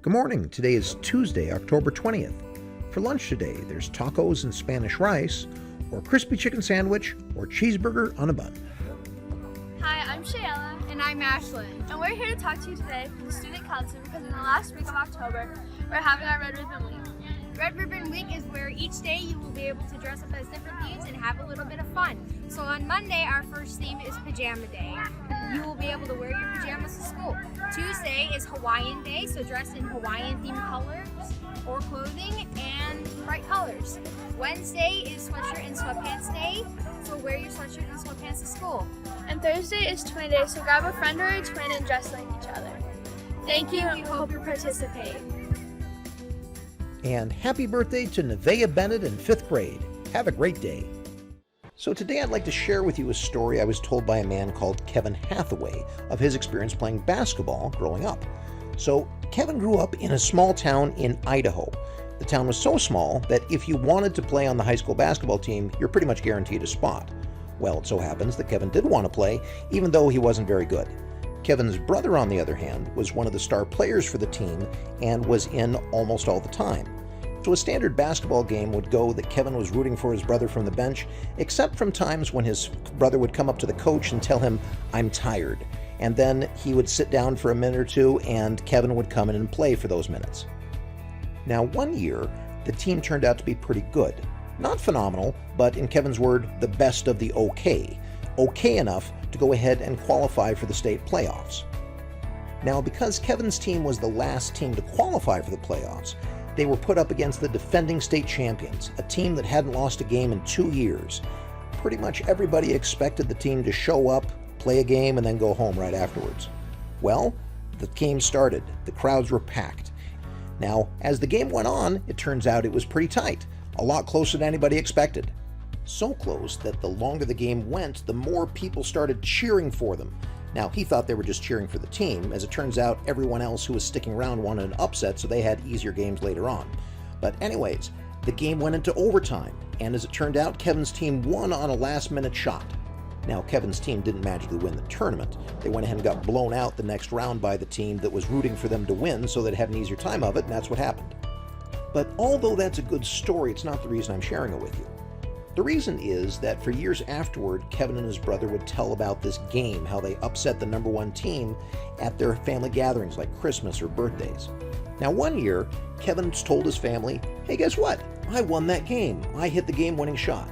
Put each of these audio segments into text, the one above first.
Good morning. Today is Tuesday, October 20th. For lunch today, there's tacos and Spanish rice, or crispy chicken sandwich, or cheeseburger on a bun. Hi, I'm Shayla. And I'm Ashlyn. And we're here to talk to you today from the Student Council because in the last week of October, we're having our Red Ribbon Week. Red Ribbon Week is where each day you will be able to dress up as different themes and have a little bit of fun. So on Monday, our first theme is Pajama Day. You will be able to wear your pajamas to school. Tuesday is Hawaiian Day, so dress in Hawaiian themed colors or clothing and bright colors. Wednesday is Sweatshirt and Sweatpants Day, so wear your sweatshirt and sweatpants to school. And Thursday is Twin Day, so grab a friend or a twin and dress like each other. Thank you, and we hope you participate. And happy birthday to Nevaeh Bennett in 5th grade. Have a great day. So today I'd like to share with you a story I was told by a man called Kevin Hathaway of his experience playing basketball growing up. So Kevin grew up in a small town in Idaho. The town was so small that if you wanted to play on the high school basketball team, you're pretty much guaranteed a spot. Well, it so happens that Kevin did want to play, even though he wasn't very good. Kevin's brother, on the other hand, was one of the star players for the team and was in almost all the time. So a standard basketball game would go that Kevin was rooting for his brother from the bench, except from times when his brother would come up to the coach and tell him, "I'm tired." And then he would sit down for a minute or two and Kevin would come in and play for those minutes. Now, one year, the team turned out to be pretty good. Not phenomenal, but in Kevin's word, the best of the okay. Okay enough to go ahead and qualify for the state playoffs. Now, because Kevin's team was the last team to qualify for the playoffs, they were put up against the defending state champions, a team that hadn't lost a game in 2 years. Pretty much everybody expected the team to show up, play a game, and then go home right afterwards. Well, the game started. The crowds were packed. Now, as the game went on, it turns out it was pretty tight, a lot closer than anybody expected. So close that the longer the game went, the more people started cheering for them. Now, he thought they were just cheering for the team. As it turns out, everyone else who was sticking around wanted an upset, so they had easier games later on. But anyways, the game went into overtime, and as it turned out, Kevin's team won on a last-minute shot. Now, Kevin's team didn't magically win the tournament. They went ahead and got blown out the next round by the team that was rooting for them to win, so they'd have an easier time of it, and that's what happened. But although that's a good story, it's not the reason I'm sharing it with you. The reason is that for years afterward, Kevin and his brother would tell about this game, how they upset the number one team at their family gatherings like Christmas or birthdays. Now, one year, Kevin told his family, "Hey, guess what? I won that game. I hit the game-winning shot."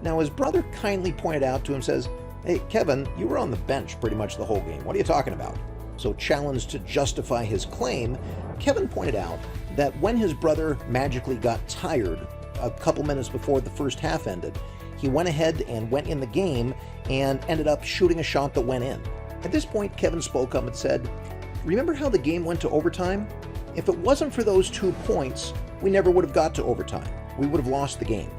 Now, his brother kindly pointed out to him, says, "Hey, Kevin, you were on the bench pretty much the whole game. What are you talking about?" So challenged to justify his claim, Kevin pointed out that when his brother magically got tired a couple minutes before the first half ended, he went ahead and went in the game and ended up shooting a shot that went in. At this point, Kevin spoke up and said, "Remember how the game went to overtime? If it wasn't for those 2 points, we never would have got to overtime. We would have lost the game."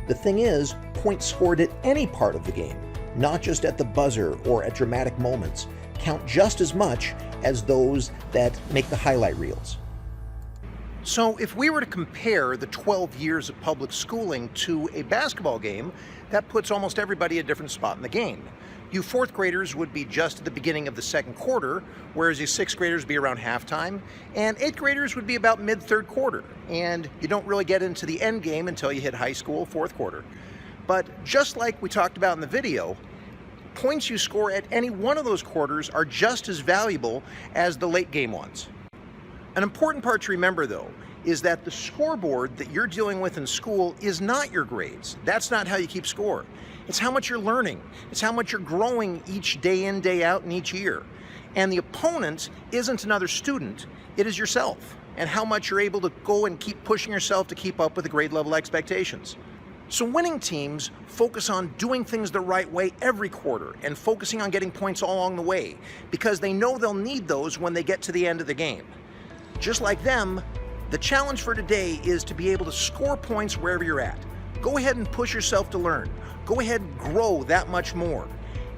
The thing is, points scored at any part of the game, not just at the buzzer or at dramatic moments, count just as much as those that make the highlight reels. So if we were to compare the 12 years of public schooling to a basketball game, that puts almost everybody at a different spot in the game. You 4th graders would be just at the beginning of the second quarter, whereas you 6th graders would be around halftime, and 8th graders would be about mid-third quarter. And you don't really get into the end game until you hit high school, 4th quarter. But just like we talked about in the video, points you score at any one of those quarters are just as valuable as the late game ones. An important part to remember, though, is that the scoreboard that you're dealing with in school is not your grades. That's not how you keep score. It's how much you're learning. It's how much you're growing each day in, day out, and each year. And the opponent isn't another student, it is yourself, and how much you're able to go and keep pushing yourself to keep up with the grade level expectations. So winning teams focus on doing things the right way every quarter and focusing on getting points all along the way because they know they'll need those when they get to the end of the game. Just like them, the challenge for today is to be able to score points wherever you're at. Go ahead and push yourself to learn. Go ahead and grow that much more.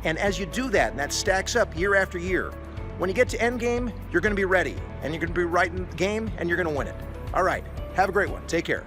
And as you do that, and that stacks up year after year, when you get to end game, you're going to be ready, and you're going to be right in the game, and you're going to win it. All right, have a great one. Take care.